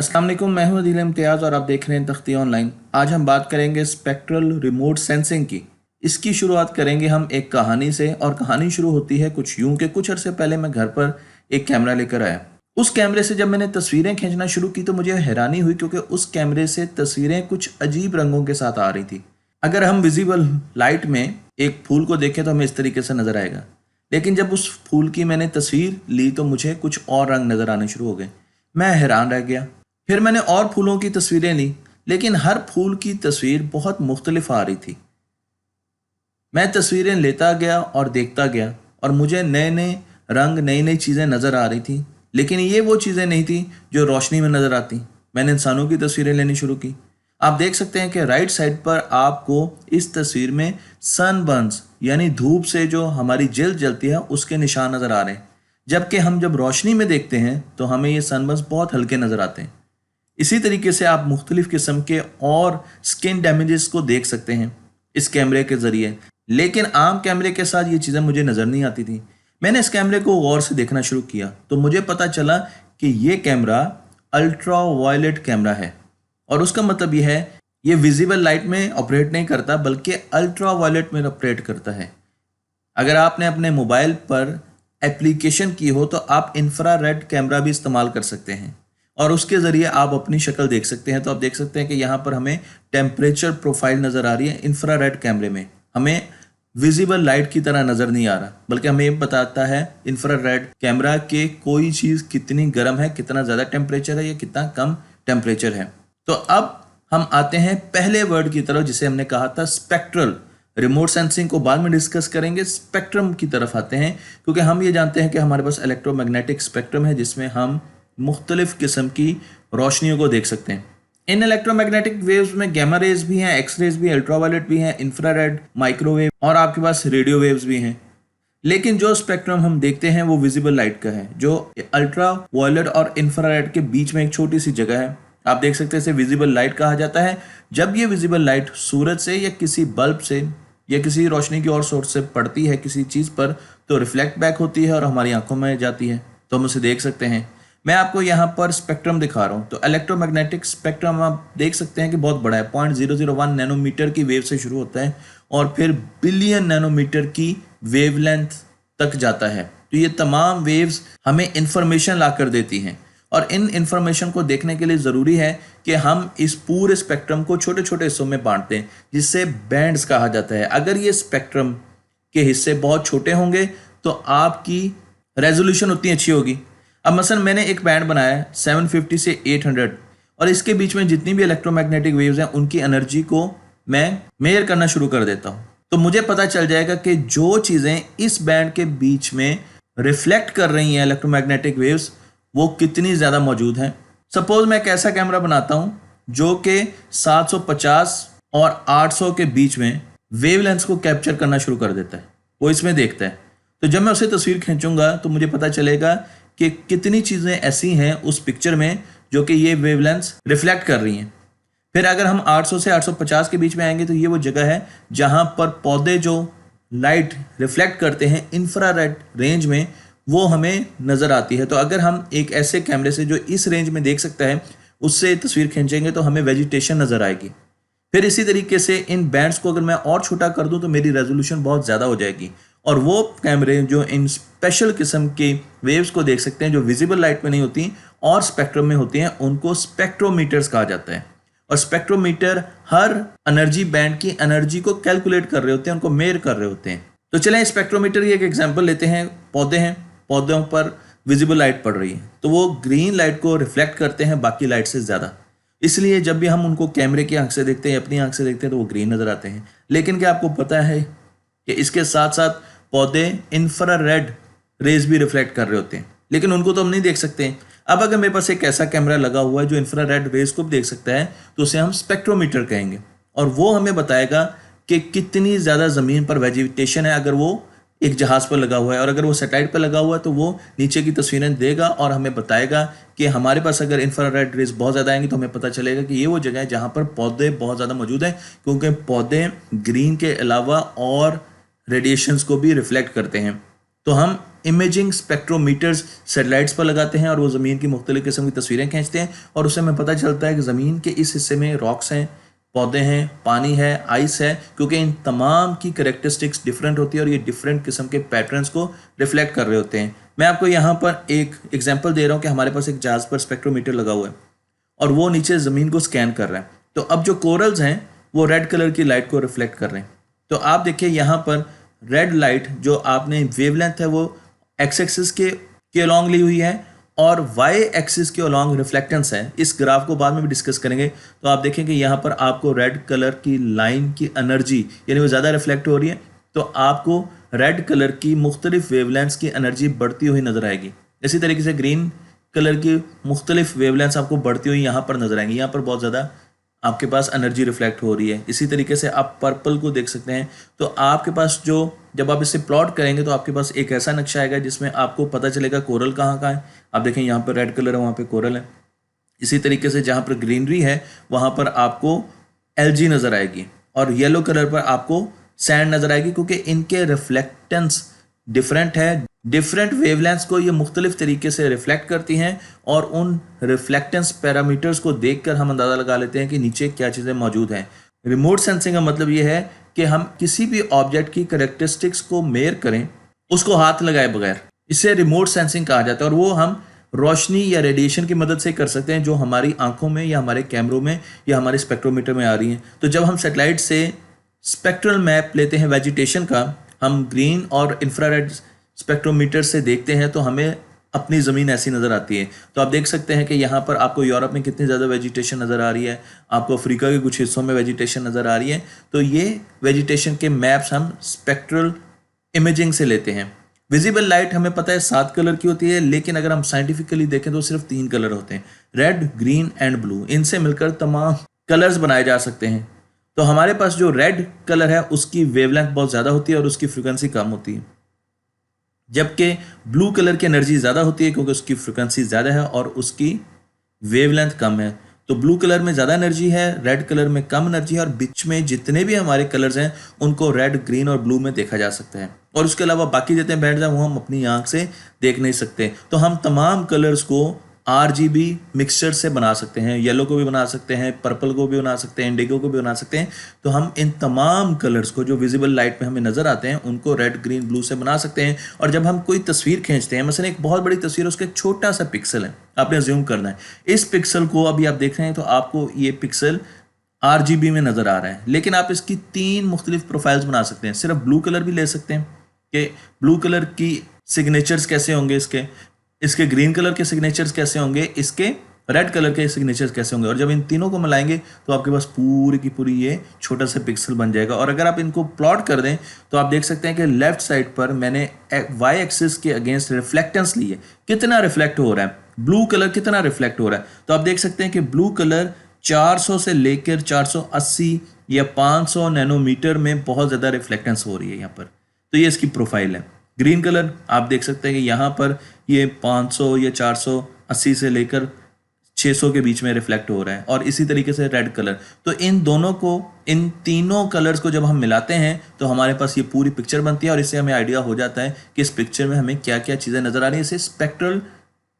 अस्सलाम वालेकुम, मैं हूं अदील इम्तियाज़ और आप देख रहे हैं तख्ती ऑनलाइन। आज हम बात करेंगे स्पेक्ट्रल रिमोट सेंसिंग की। इसकी शुरुआत करेंगे हम एक कहानी से, और कहानी शुरू होती है कुछ यूं कि कुछ अरसे पहले मैं घर पर एक कैमरा लेकर आया। उस कैमरे से जब मैंने तस्वीरें खींचना शुरू की तो मुझे हैरानी हुई, क्योंकि उस कैमरे से तस्वीरें कुछ अजीब रंगों के साथ आ रही थी। अगर हम विजिबल लाइट में एक फूल को देखें तो हमें इस तरीके से नज़र आएगा, लेकिन जब उस फूल की मैंने तस्वीर ली तो मुझे कुछ और रंग नज़र आने शुरू हो गए। मैं हैरान रह गया। फिर मैंने और फूलों की तस्वीरें ली, लेकिन हर फूल की तस्वीर बहुत मुख्तलिफ आ रही थी। मैं तस्वीरें लेता गया और देखता गया, और मुझे नए नए रंग, नई नई चीज़ें नज़र आ रही थी, लेकिन ये वो चीज़ें नहीं थी जो रोशनी में नज़र आती। मैंने इंसानों की तस्वीरें लेनी शुरू की। आप देख सकते हैं कि राइट साइड पर आपको इस तस्वीर में सनबर्न्स यानी धूप से जो हमारी जल्द जलती है उसके निशान नज़र आ रहे हैं, जबकि हम जब रोशनी में देखते हैं तो हमें ये सनबर्न्स बहुत हल्के नज़र आते हैं। इसी तरीके से आप मुख्तलिफ किस्म के और स्किन डैमेजेस को देख सकते हैं इस कैमरे के ज़रिए, लेकिन आम कैमरे के साथ ये चीज़ें मुझे नज़र नहीं आती थी। मैंने इस कैमरे को गौर से देखना शुरू किया तो मुझे पता चला कि ये कैमरा अल्ट्रा वायलेट कैमरा है, और उसका मतलब ये है ये विजिबल लाइट में ऑपरेट नहीं करता बल्कि अल्ट्रा वायलेट में ऑपरेट करता है। अगर आपने अपने मोबाइल पर एप्लीकेशन की हो तो आप इंफ्रारेड कैमरा भी इस्तेमाल कर सकते हैं, और उसके ज़रिए आप अपनी शक्ल देख सकते हैं। तो आप देख सकते हैं कि यहाँ पर हमें टेम्परेचर प्रोफाइल नज़र आ रही है। इंफ्रारेड कैमरे में हमें विजिबल लाइट की तरह नज़र नहीं आ रहा, बल्कि हमें ये बताता है इंफ्रारेड कैमरा के कोई चीज़ कितनी गर्म है, कितना ज़्यादा टेम्परेचर है या कितना कम टेम्परेचर है। तो अब हम आते हैं पहले वर्ड की तरफ जिसे हमने कहा था स्पेक्ट्रल। रिमोट सेंसिंग को बाद में डिस्कस करेंगे। स्पेक्ट्रम की तरफ आते हैं, क्योंकि हम ये जानते हैं कि हमारे पास इलेक्ट्रोमैग्नेटिक स्पेक्ट्रम है जिसमें हम मुख्तलिफ किस्म की रोशनियों को देख सकते हैं। इन इलेक्ट्रोमैग्नेटिक वेव्स में गैमा रेज भी हैं, एक्स रेज भी, अल्ट्रावायलेट भी हैं, इंफ्रारेड, माइक्रोवेव, और आपके पास रेडियो वेव्स भी हैं। लेकिन जो स्पेक्ट्रम हम देखते हैं वो विजिबल लाइट का है, जो अल्ट्रा वायलेट और इंफ्रारेड के बीच में एक छोटी सी जगह है। आप देख सकते हैं इसे विजिबल लाइट कहा जाता है। जब ये विजिबल लाइट सूरज से या किसी बल्ब से या किसी रोशनी की और सोर्स से पड़ती है किसी चीज़ पर तो रिफ्लेक्ट बैक होती है और हमारी आंखों में जाती है, तो हम उसे देख सकते हैं। मैं आपको यहाँ पर स्पेक्ट्रम दिखा रहा हूँ। तो इलेक्ट्रोमैग्नेटिक स्पेक्ट्रम आप देख सकते हैं कि बहुत बड़ा है। 0.001 नैनोमीटर की वेव से शुरू होता है और फिर बिलियन नैनोमीटर की वेवलेंथ तक जाता है। तो ये तमाम वेव्स हमें इंफॉर्मेशन ला कर देती हैं, और इन इंफॉर्मेशन को देखने के लिए ज़रूरी है कि हम इस पूरे स्पेक्ट्रम को छोटे छोटे हिस्सों में बांटते हैं, जिससे बैंड्स कहा जाता है। अगर ये स्पेक्ट्रम के हिस्से बहुत छोटे होंगे तो आपकी रेजोल्यूशन उतनी अच्छी होगी। अब मसलन मैंने एक बैंड बनाया है 750 से 800, और इसके बीच में जितनी भी इलेक्ट्रोमैग्नेटिक वेव्स हैं उनकी एनर्जी को मैं मेजर करना शुरू कर देता हूँ, तो मुझे पता चल जाएगा कि जो चीज़ें इस बैंड के बीच में रिफ्लेक्ट कर रही हैं इलेक्ट्रोमैग्नेटिक वेव्स वो कितनी ज़्यादा मौजूद हैं। सपोज मैं एक ऐसा कैमरा बनाता हूँ जो कि 750 और 800 के बीच में वेवलेंथ्स को कैप्चर करना शुरू कर देता है, वो इसमें देखता है। तो जब मैं उसे तस्वीर खींचूंगा तो मुझे पता चलेगा कि कितनी चीज़ें ऐसी हैं उस पिक्चर में जो कि ये वेवलेंथ्स रिफ्लेक्ट कर रही हैं। फिर अगर हम 800 से 850 के बीच में आएंगे तो ये वो जगह है जहाँ पर पौधे जो लाइट रिफ्लेक्ट करते हैं इंफ्रारेड रेंज में वो हमें नज़र आती है। तो अगर हम एक ऐसे कैमरे से जो इस रेंज में देख सकता है उससे तस्वीर खींचेंगे तो हमें वेजिटेशन नज़र आएगी। फिर इसी तरीके से इन बैंड्स को अगर मैं और छोटा कर दूं तो मेरी रेजोल्यूशन बहुत ज़्यादा हो जाएगी, और वो कैमरे जो इन स्पेशल किस्म के वेव्स को देख सकते हैं जो विजिबल लाइट में नहीं होती और स्पेक्ट्रम में होती हैं उनको स्पेक्ट्रोमीटर्स कहा जाता है। और स्पेक्ट्रोमीटर हर एनर्जी बैंड की एनर्जी को कैलकुलेट कर रहे होते हैं, उनको मेयर कर रहे होते हैं। तो चलें स्पेक्ट्रोमीटर की एक एग्जाम्पल लेते हैं। पौधे हैं, पौधों पर विजिबल लाइट पड़ रही है तो वो ग्रीन लाइट को रिफ्लेक्ट करते हैं बाकी लाइट से ज़्यादा, इसलिए जब भी हम उनको कैमरे की आंख से देखते हैं, अपनी आंख से देखते हैं तो वो ग्रीन नज़र आते हैं। लेकिन क्या आपको पता है कि इसके साथ साथ पौधे इंफ्रारेड रेज भी रिफ्लेक्ट कर रहे होते हैं, लेकिन उनको तो हम नहीं देख सकते। अब अगर मेरे पास एक ऐसा कैमरा लगा हुआ है जो इंफ्रारेड रेज को भी देख सकता है तो उसे हम स्पेक्ट्रोमीटर कहेंगे, और वो हमें बताएगा कि कितनी ज़्यादा ज़मीन पर वेजिटेशन है अगर वो एक जहाज़ पर लगा हुआ है, और अगर वो सैटेलाइट पर लगा हुआ है तो वो नीचे की तस्वीरें देगा और हमें बताएगा कि हमारे पास अगर इंफ्रारेड रेज बहुत ज़्यादा आएंगी तो हमें पता चलेगा कि ये वो जगह है जहाँ पर पौधे बहुत ज़्यादा मौजूद हैं, क्योंकि पौधे ग्रीन के अलावा और रेडिएशंस को भी रिफ्लेक्ट करते हैं। तो हम इमेजिंग स्पेक्ट्रोमीटर्स सैटेलाइट्स पर लगाते हैं और वो ज़मीन की मुख्तलिफ किस्म की तस्वीरें खींचते हैं और उससे हमें पता चलता है कि ज़मीन के इस हिस्से में रॉक्स हैं, पौधे हैं, पानी है, आइस है, क्योंकि इन तमाम की करेक्टरिस्टिक्स डिफरेंट होती है और ये डिफरेंट किस्म के पैटर्न्स को रिफ्लेक्ट कर रहे होते हैं। मैं आपको यहाँ पर एक एग्जांपल दे रहा हूँ कि हमारे पास एक जहाज़ पर स्पेक्ट्रोमीटर लगा हुआ है और वो नीचे ज़मीन को स्कैन कर रहा है। तो अब जो कोरल्स हैं वो रेड कलर की लाइट को रिफ्लेक्ट कर रहे हैं। तो आप देखिए यहाँ पर रेड लाइट जो आपने वेवलेंथ है वो एक्स एक्सिस के अलॉन्ग ली हुई है और वाई एक्सिस के अलॉन्ग रिफ्लेक्टेंस है। इस ग्राफ को बाद में भी डिस्कस करेंगे। तो आप देखें कि यहाँ पर आपको रेड कलर की लाइन की एनर्जी यानी वो ज़्यादा रिफ्लेक्ट हो रही है, तो आपको रेड कलर की मुख्तलिफ वेवलेंथ्स की एनर्जी बढ़ती हुई नजर आएगी। इसी तरीके से ग्रीन कलर की मुख्तलिफ वेवलेंथ्स आपको बढ़ती हुई यहाँ पर नजर आएंगी। यहाँ पर बहुत ज़्यादा आपके पास एनर्जी रिफ्लेक्ट हो रही है। इसी तरीके से आप पर्पल को देख सकते हैं। तो आपके पास जो जब आप इसे प्लॉट करेंगे तो आपके पास एक ऐसा नक्शा आएगा जिसमें आपको पता चलेगा कोरल कहाँ कहाँ है। आप देखें यहाँ पर रेड कलर है, वहाँ पे कोरल है। इसी तरीके से जहाँ पर ग्रीनरी है वहाँ पर आपको एलजी नज़र आएगी और येलो कलर पर आपको सैंड नज़र आएगी, क्योंकि इनके रिफ्लेक्टेंस डिफरेंट है। डिफरेंट वेवलेंथ्स को ये मुख्तलिफ तरीके से रिफ्लेक्ट करती हैं और उन रिफ्लेक्टेंस पैरामीटर्स को देखकर हम अंदाज़ा लगा लेते हैं कि नीचे क्या चीज़ें मौजूद हैं। रिमोट सेंसिंग का मतलब ये है कि हम किसी भी ऑब्जेक्ट की करेक्टरिस्टिक्स को मेयर करें उसको हाथ लगाए बगैर, इसे रिमोट सेंसिंग कहा जाता है। और वो हम रोशनी या रेडिएशन की मदद से कर सकते हैं जो हमारी आंखों में या हमारे कैमरों में या हमारे स्पेक्ट्रोमीटर में आ रही हैं। तो जब हम सैटेलाइट से स्पेक्ट्रल मैप लेते हैं वेजिटेशन का, हम ग्रीन और इंफ्रारेड स्पेक्ट्रोमीटर से देखते हैं तो हमें अपनी ज़मीन ऐसी नज़र आती है। तो आप देख सकते हैं कि यहाँ पर आपको यूरोप में कितनी ज़्यादा वेजिटेशन नज़र आ रही है, आपको अफ्रीका के कुछ हिस्सों में वेजिटेशन नज़र आ रही है। तो ये वेजिटेशन के मैप्स हम स्पेक्ट्रल इमेजिंग से लेते हैं। विजिबल लाइट हमें पता है 7 कलर की होती है, लेकिन अगर हम साइंटिफिकली देखें तो सिर्फ 3 कलर होते हैं, रेड, ग्रीन एंड ब्लू। इनसे मिलकर तमाम कलर्स बनाए जा सकते हैं। तो हमारे पास जो रेड कलर है उसकी वेवलेंथ बहुत ज़्यादा होती है और उसकी फ्रिक्वेंसी कम होती है, जबकि ब्लू कलर की एनर्जी ज़्यादा होती है क्योंकि उसकी फ्रिक्वेंसी ज़्यादा है और उसकी वेवलेंथ कम है। तो ब्लू कलर में ज़्यादा एनर्जी है, रेड कलर में कम एनर्जी है और बीच में जितने भी हमारे कलर्स हैं उनको रेड, ग्रीन और ब्लू में देखा जा सकता है। और उसके अलावा बाकी जितने बैंड हैं वो हम अपनी आंख से देख नहीं सकते। तो हम तमाम कलर्स को RGB मिक्सचर से बना सकते हैं। येलो को भी बना सकते हैं, पर्पल को भी बना सकते हैं, इंडिगो को भी बना सकते हैं। तो हम इन तमाम कलर्स को जो विजिबल लाइट में हमें नज़र आते हैं उनको रेड, ग्रीन, ब्लू से बना सकते हैं। और जब हम कोई तस्वीर खींचते हैं, मसलन एक बहुत बड़ी तस्वीर, उसका एक छोटा सा पिक्सल है, आपने ज्यूम करना है, इस पिक्सल को अभी आप देख रहे हैं तो आपको ये पिक्सल RGB में नज़र आ रहा है, लेकिन आप इसकी 3 मुख्तलिफ प्रोफाइल्स बना सकते हैं। सिर्फ ब्लू कलर भी ले सकते हैं कि ब्लू कलर की सिग्नेचर्स कैसे होंगे, इसके ग्रीन कलर के सिग्नेचर्स कैसे होंगे, इसके रेड कलर के सिग्नेचर्स कैसे होंगे। और जब इन तीनों को मिलाएंगे तो आपके पास पूरी की पूरी ये छोटा सा पिक्सल बन जाएगा। और अगर आप इनको प्लॉट कर दें तो आप देख सकते हैं कि लेफ्ट साइड पर मैंने वाई एक्सिस के अगेंस्ट रिफ्लेक्टेंस ली है, कितना रिफ्लेक्ट हो रहा है, ब्लू कलर कितना रिफ्लेक्ट हो रहा है। तो आप देख सकते हैं कि ब्लू कलर 400 से लेकर 480 या 500 नैनोमीटर में बहुत ज़्यादा रिफ्लेक्टेंस हो रही है यहाँ पर। तो ये इसकी प्रोफाइल है। ग्रीन कलर आप देख सकते हैं कि यहाँ पर ये 500 या 480 से लेकर 600 के बीच में रिफ्लेक्ट हो रहा है। और इसी तरीके से रेड कलर। तो इन दोनों को, इन तीनों कलर्स को जब हम मिलाते हैं तो हमारे पास ये पूरी पिक्चर बनती है और इससे हमें आइडिया हो जाता है कि इस पिक्चर में हमें क्या क्या चीज़ें नज़र आ रही है। इसे स्पेक्ट्रल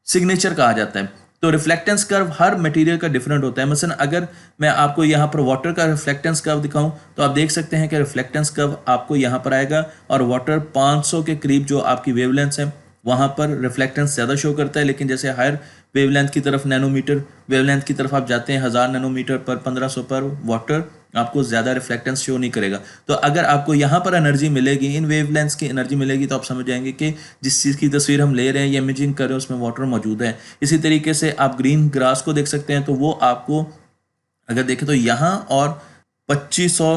सिग्नेचर कहा जाता है। तो रिफ्लेक्टेंस कर्व हर मटेरियल का डिफरेंट होता है। मसलन अगर मैं आपको यहाँ पर वाटर का रिफ्लेक्टेंस कर्व दिखाऊं तो आप देख सकते हैं कि रिफ्लेक्टेंस कर्व आपको यहाँ पर आएगा और वाटर 500 के करीब जो आपकी वेवलेंथ है वहाँ पर रिफ्लेक्टेंस ज़्यादा शो करता है। लेकिन जैसे हायर वेवलेंथ की तरफ, नैनोमीटर वेवलेंथ की तरफ आप जाते हैं, 1000 नैनोमीटर पर, 1500 पर, वाटर आपको ज़्यादा रिफ्लेक्टेंस शो नहीं करेगा। तो अगर आपको यहाँ पर एनर्जी मिलेगी, इन वेवलेंथ्स की एनर्जी मिलेगी, तो आप समझ जाएंगे कि जिस चीज़ की तस्वीर हम ले रहे हैं या इमेजिंग कर रहे हैं उसमें वाटर मौजूद है। इसी तरीके से आप ग्रीन ग्रास को देख सकते हैं। तो वो आपको अगर देखें तो यहाँ और 2500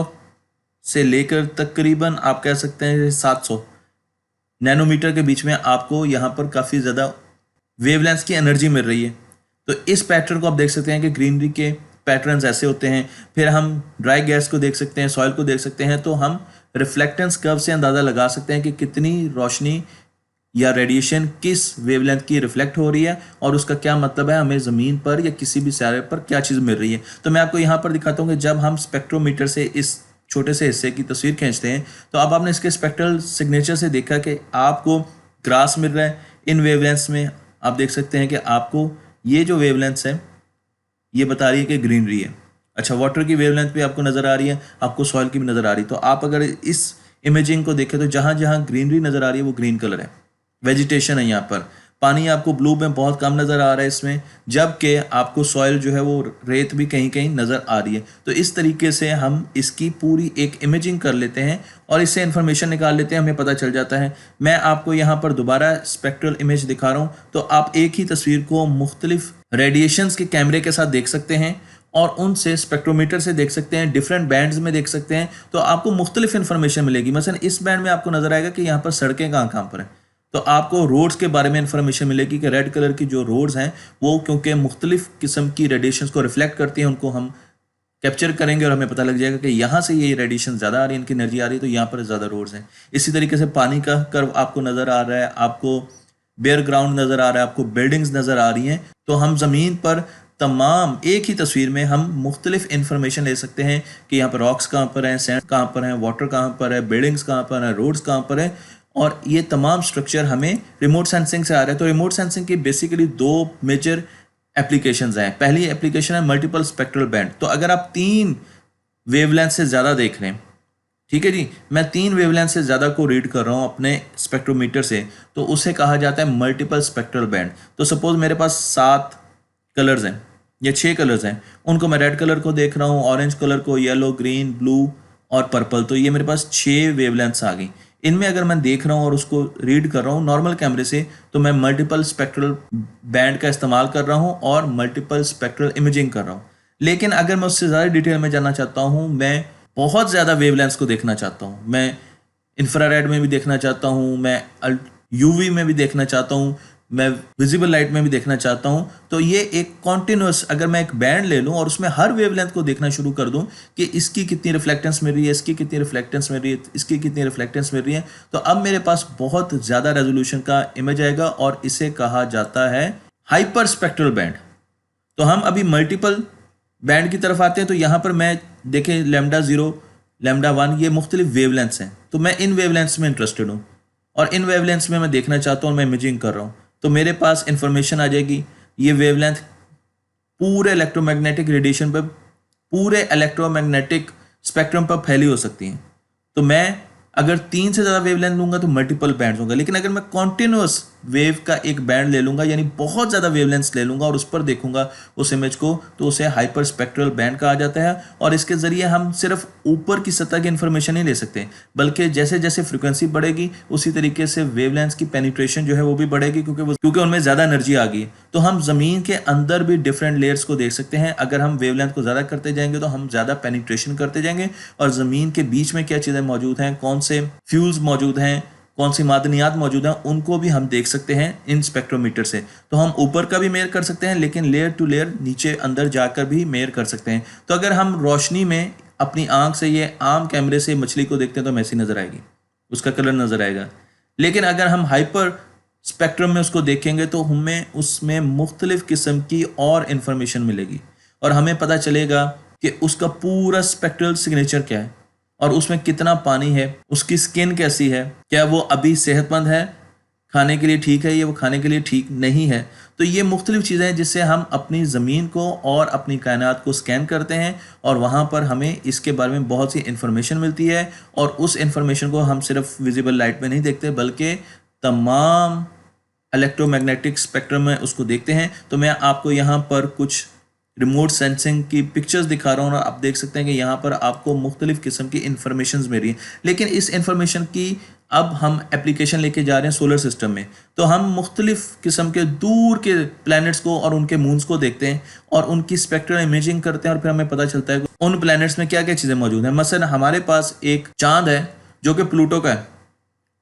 से लेकर तकरीबन आप कह सकते हैं 700 नैनोमीटर के बीच में आपको यहाँ पर काफ़ी ज़्यादा वेवलेंथ्स की एनर्जी मिल रही है। तो इस पैटर्न को आप देख सकते हैं कि ग्रीनरी के पैटर्न्स ऐसे होते हैं। फिर हम ड्राई गैस को देख सकते हैं, सॉइल को देख सकते हैं। तो हम रिफ्लेक्टेंस कर्व से अंदाज़ा लगा सकते हैं कि कितनी रोशनी या रेडिएशन किस वेवलेंथ की रिफ्लेक्ट हो रही है और उसका क्या मतलब है, हमें ज़मीन पर या किसी भी सितारे पर क्या चीज़ मिल रही है। तो मैं आपको यहाँ पर दिखाता हूँ कि जब हम स्पेक्ट्रोमीटर से इस छोटे से हिस्से की तस्वीर खींचते हैं तो अब आपने इसके स्पेक्ट्रल सिग्नेचर से देखा कि आपको ग्रास मिल रहा है। इन वेवलेंथ्स में आप देख सकते हैं कि आपको ये जो वेवलेंथ्स है ये बता रही है कि ग्रीनरी है। अच्छा, वाटर की वेवलेंथ भी आपको नज़र आ रही है, आपको सॉइल की भी नज़र आ रही है। तो आप अगर इस इमेजिंग को देखें तो जहाँ जहाँ ग्रीनरी नज़र आ रही है वो ग्रीन कलर है, वेजिटेशन है। यहाँ पर पानी आपको ब्लू में बहुत कम नज़र आ रहा है इसमें, जबकि आपको सॉइल जो है वो रेत भी कहीं कहीं नज़र आ रही है। तो इस तरीके से हम इसकी पूरी एक इमेजिंग कर लेते हैं और इससे इंफॉर्मेशन निकाल लेते हैं, हमें पता चल जाता है। मैं आपको यहाँ पर दोबारा स्पेक्ट्रल इमेज दिखा रहा हूँ, तो आप एक ही तस्वीर को मुख्तलिफ रेडिएशंस के कैमरे के साथ देख सकते हैं और उनसे स्पेक्ट्रोमीटर से देख सकते हैं, डिफरेंट बैंड्स में देख सकते हैं, तो आपको मुख्तलिफ इन्फॉर्मेशन मिलेगी। मसलन इस बैंड में आपको नज़र आएगा कि यहाँ पर सड़कें कहाँ कहाँ पर हैं, तो आपको रोड्स के बारे में इंफॉर्मेशन मिलेगी कि रेड कलर की जो रोड्स हैं वो क्योंकि मुख्तलिफ किस्म की रेडिएशंस को रिफ्लेक्ट करती हैं, उनको हम कैप्चर करेंगे और हमें पता लग जाएगा कि यहाँ से ये रेडिएशन ज़्यादा आ रही है, इनकी एनर्जी आ रही है, तो यहाँ पर ज़्यादा रोड्स हैं। इसी तरीके से पानी का कर्व आपको नज़र आ रहा है, आपको बेयर ग्राउंड नज़र आ रहा है, आपको बिल्डिंग्स नज़र आ रही हैं। तो हम ज़मीन पर तमाम एक ही तस्वीर में हम मुख्तलिफ इंफॉर्मेशन ले सकते हैं कि यहाँ पर रॉक्स कहाँ पर हैं, सैंड कहाँ पर हैं, वाटर कहाँ पर है, बिल्डिंग्स कहाँ पर हैं, रोड्स कहाँ पर हैं, और ये तमाम स्ट्रक्चर हमें रिमोट सेंसिंग से आ रहा है। तो रिमोट सेंसिंग की बेसिकली दो मेजर एप्लीकेशंस हैं। पहली एप्लीकेशन है मल्टीपल स्पेक्ट्रल बैंड। तो अगर आप 3 वेवलेंथ से ज़्यादा देख रहे हैं, ठीक है जी, मैं 3 वेवलेंथ से ज़्यादा को रीड कर रहा हूँ अपने स्पेक्ट्रोमीटर से, तो उसे कहा जाता है मल्टीपल स्पेक्ट्रल बैंड। तो सपोज मेरे पास 7 कलर्स हैं या 6 कलर्स हैं, उनको मैं रेड कलर को देख रहा हूँ, ऑरेंज कलर को, येलो, ग्रीन, ब्लू और पर्पल, तो ये मेरे पास 6 वेवलेंथ्स आ गई। इनमें अगर मैं देख रहा हूँ और उसको रीड कर रहा हूँ नॉर्मल कैमरे से, तो मैं मल्टीपल स्पेक्ट्रल बैंड का इस्तेमाल कर रहा हूँ और मल्टीपल स्पेक्ट्रल इमेजिंग कर रहा हूँ। लेकिन अगर मैं उससे ज़्यादा डिटेल में जानना चाहता हूँ, मैं बहुत ज़्यादा वेवलेंथ्स को देखना चाहता हूँ, मैं इंफ्रारेड में भी देखना चाहता हूँ, मैं यूवी में भी देखना चाहता हूँ, मैं विजिबल लाइट में भी देखना चाहता हूँ, तो ये एक कॉन्टिन्यूस, अगर मैं एक बैंड ले लूँ और उसमें हर वेवलेंथ को देखना शुरू कर दूँ कि इसकी कितनी रिफ्लेक्टेंस मिल रही है, इसकी कितनी रिफ्लेक्टेंस मिल रही है, इसकी कितनी रिफ्लेक्टेंस मिल रही है, तो अब मेरे पास बहुत ज़्यादा रेजोल्यूशन का इमेज आएगा और इसे कहा जाता है हाइपर स्पेक्ट्रल बैंड। तो हम अभी मल्टीपल बैंड की तरफ आते हैं। तो यहाँ पर मैं देखें λ0, λ1, ये मुख्तलिफ वेवलेंथ्स हैं, तो मैं इन वेवलेंथ्स में इंटरेस्टेड हूँ और इन वेवलेंथ्स में मैं देखना चाहता हूँ और मैं इमेजिंग कर रहा हूँ। तो मेरे पास इंफॉर्मेशन आ जाएगी, ये वेवलेंथ पूरे इलेक्ट्रोमैग्नेटिक रेडिएशन पर, पूरे इलेक्ट्रोमैग्नेटिक स्पेक्ट्रम पर फैली हो सकती हैं। तो मैं अगर 3 से ज़्यादा वेवलेंथ लूँगा तो मल्टीपल बैंड्स होंगे, लेकिन अगर मैं कॉन्टिन्यूस वेव का एक बैंड ले लूँगा, यानी बहुत ज़्यादा वेवलेंथ्स ले लूँगा और उस पर देखूंगा उस इमेज को, तो उसे हाइपर स्पेक्ट्रल बैंड कहा जाता है। और इसके ज़रिए हम सिर्फ ऊपर की सतह की इन्फॉर्मेशन नहीं ले सकते, बल्कि जैसे जैसे फ्रिक्वेंसी बढ़ेगी उसी तरीके से वेवलेंथ्स की पेनिट्रेशन जो है वो भी बढ़ेगी, क्योंकि उनमें ज़्यादा एनर्जी आ गई। तो हम ज़मीन के अंदर भी डिफरेंट लेयर्स को देख सकते हैं। अगर हम वेवलेंथ को ज़्यादा करते जाएंगे तो हम ज़्यादा पेनिट्रेशन करते जाएंगे और ज़मीन के बीच में क्या चीज़ें मौजूद हैं, कौन से फ्यूल्स मौजूद हैं, कौन सी मादनियात मौजूद हैं, उनको भी हम देख सकते हैं इन स्पेक्ट्रोमीटर से। तो हम ऊपर का भी मेयर कर सकते हैं, लेकिन लेयर टू लेयर नीचे अंदर जाकर भी मेयर कर सकते हैं। तो अगर हम रोशनी में अपनी आंख से ये आम कैमरे से मछली को देखते हैं तो ऐसी नज़र आएगी, उसका कलर नज़र आएगा। लेकिन अगर हम हाइपर स्पेक्ट्रम में उसको देखेंगे तो हमें उसमें मुख्तलिफ किस्म की और इन्फॉर्मेशन मिलेगी और हमें पता चलेगा कि उसका पूरा स्पेक्ट्रल सिग्नेचर क्या है और उसमें कितना पानी है, उसकी स्किन कैसी है, क्या वो अभी सेहतमंद है, खाने के लिए ठीक है या वो खाने के लिए ठीक नहीं है। तो ये मुख्तलिफ चीज़ें हैं जिससे हम अपनी ज़मीन को और अपनी कायनात को स्कैन करते हैं और वहाँ पर हमें इसके बारे में बहुत सी इन्फॉर्मेशन मिलती है। और उस इन्फॉर्मेशन को हम सिर्फ विजिबल लाइट में नहीं देखते, बल्कि तमाम इलेक्ट्रोमैग्नेटिक स्पेक्ट्रम में उसको देखते हैं। तो मैं आपको यहाँ पर कुछ रिमोट सेंसिंग की पिक्चर्स दिखा रहा हूँ और आप देख सकते हैं कि यहाँ पर आपको मुख्तलिफ किस्म की इन्फॉर्मेशन मिल रही है। लेकिन इस इन्फॉर्मेशन की अब हम एप्लीकेशन लेके जा रहे हैं सोलर सिस्टम में। तो हम मुख्तलिफ किस्म के दूर के प्लैनेट्स को और उनके मून्स को देखते हैं और उनकी स्पेक्ट्रल इमेजिंग करते हैं और फिर हमें पता चलता है उन प्लैनेट्स में क्या क्या चीज़ें मौजूद हैं। मसलन हमारे पास एक चाँद है जो कि प्लूटो का है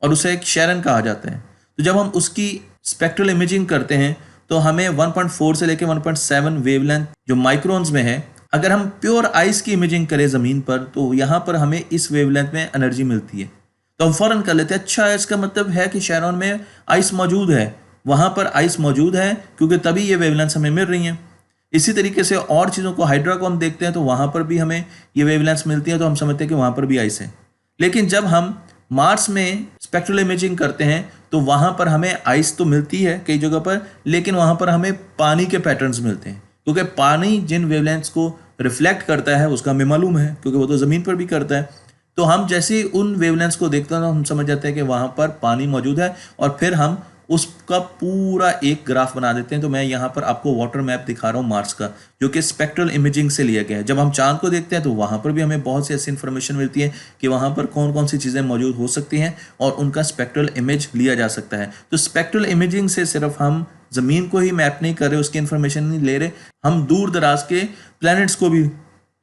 और उसे एक शैरन कहा जाता है। तो जब हम उसकी स्पेक्ट्रल इमेजिंग करते हैं तो हमें 1.4 से लेकर 1.7 वेवलेंथ जो माइक्रोन्स में है, अगर हम प्योर आइस की इमेजिंग करें ज़मीन पर तो यहाँ पर हमें इस वेवलेंथ में एनर्जी मिलती है। तो हम फ़ौरन कर लेते हैं, अच्छा इसका मतलब है कि शैरॉन में आइस मौजूद है, वहाँ पर आइस मौजूद है क्योंकि तभी ये वेवलेंथ्स हमें मिल रही हैं। इसी तरीके से और चीज़ों को, हाइड्रा को हम देखते हैं तो वहाँ पर भी हमें ये वेवलेंथ्स मिलती हैं, तो हम समझते हैं कि वहाँ पर भी आइस है। लेकिन जब हम मार्स में स्पेक्ट्रल इमेजिंग करते हैं तो वहां पर हमें आइस तो मिलती है कई जगह पर, लेकिन वहां पर हमें पानी के पैटर्न्स मिलते हैं, क्योंकि पानी जिन वेवलेंथ्स को रिफ्लेक्ट करता है उसका हमें मालूम है, क्योंकि वो तो ज़मीन पर भी करता है। तो हम जैसे ही उन वेवलेंथ्स को देखते हैं तो हम समझ जाते हैं कि वहाँ पर पानी मौजूद है, और फिर हम उसका पूरा एक ग्राफ बना देते हैं। तो मैं यहाँ पर आपको वाटर मैप दिखा रहा हूँ मार्स का, जो कि स्पेक्ट्रल इमेजिंग से लिया गया है। जब हम चांद को देखते हैं तो वहाँ पर भी हमें बहुत सी ऐसी इन्फॉर्मेशन मिलती है कि वहाँ पर कौन कौन सी चीज़ें मौजूद हो सकती हैं और उनका स्पेक्ट्रल इमेज लिया जा सकता है। तो स्पेक्ट्रल इमेजिंग से सिर्फ हम ज़मीन को ही मैप नहीं कर रहे, उसकी इन्फॉर्मेशन नहीं ले रहे, हम दूर दराज के प्लैनेट्स को भी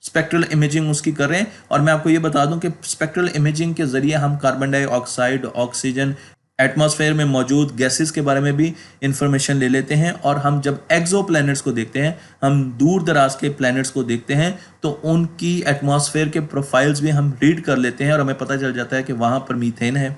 स्पेक्ट्रल इमेजिंग उसकी कर रहे हैं। और मैं आपको ये बता दूं कि स्पेक्ट्रल इमेजिंग के ज़रिए हम कार्बन डाइऑक्साइड, ऑक्सीजन, एटमॉस्फेयर में मौजूद गैसेस के बारे में भी इंफॉर्मेशन ले लेते हैं। और हम जब एक्सो प्लैनेट्स को देखते हैं, हम दूर दराज के प्लैनेट्स को देखते हैं, तो उनकी एटमॉस्फेयर के प्रोफाइल्स भी हम रीड कर लेते हैं और हमें पता चल जाता है कि वहाँ पर मीथेन है,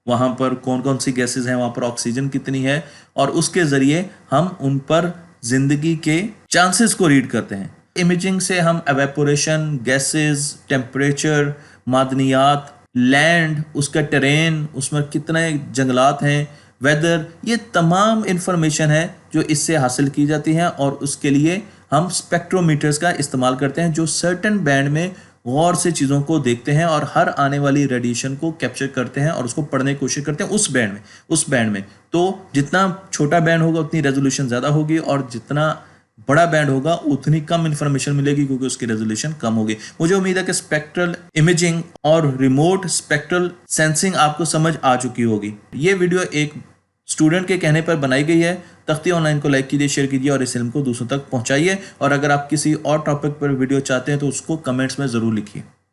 वहाँ पर कौन कौन सी गैसेस हैं, वहाँ पर ऑक्सीजन कितनी है, और उसके ज़रिए हम उन पर ज़िंदगी के चांसेस को रीड करते हैं। इमेजिंग से हम एवेपोरेशन, गैसेस, टेम्परेचर, मादनियात, लैंड, उसका टेरेन, उसमें कितने जंगलात हैं, वेदर, ये तमाम इंफॉर्मेशन है जो इससे हासिल की जाती है। और उसके लिए हम स्पेक्ट्रोमीटर्स का इस्तेमाल करते हैं, जो सर्टेन बैंड में गौर से चीज़ों को देखते हैं और हर आने वाली रेडिएशन को कैप्चर करते हैं और उसको पढ़ने की कोशिश करते हैं उस बैंड में। तो जितना छोटा बैंड होगा उतनी रेजोल्यूशन ज़्यादा होगी, और जितना बड़ा बैंड होगा उतनी कम इंफॉर्मेशन मिलेगी, क्योंकि उसकी रेजोल्यूशन कम होगी। मुझे उम्मीद है कि स्पेक्ट्रल इमेजिंग और रिमोट स्पेक्ट्रल सेंसिंग आपको समझ आ चुकी होगी। ये वीडियो एक स्टूडेंट के कहने पर बनाई गई है। तख्ती ऑनलाइन को लाइक कीजिए, शेयर कीजिए और इस इल्म को दूसरों तक पहुंचाइए। और अगर आप किसी और टॉपिक पर वीडियो चाहते हैं तो उसको कमेंट्स में ज़रूर लिखिए।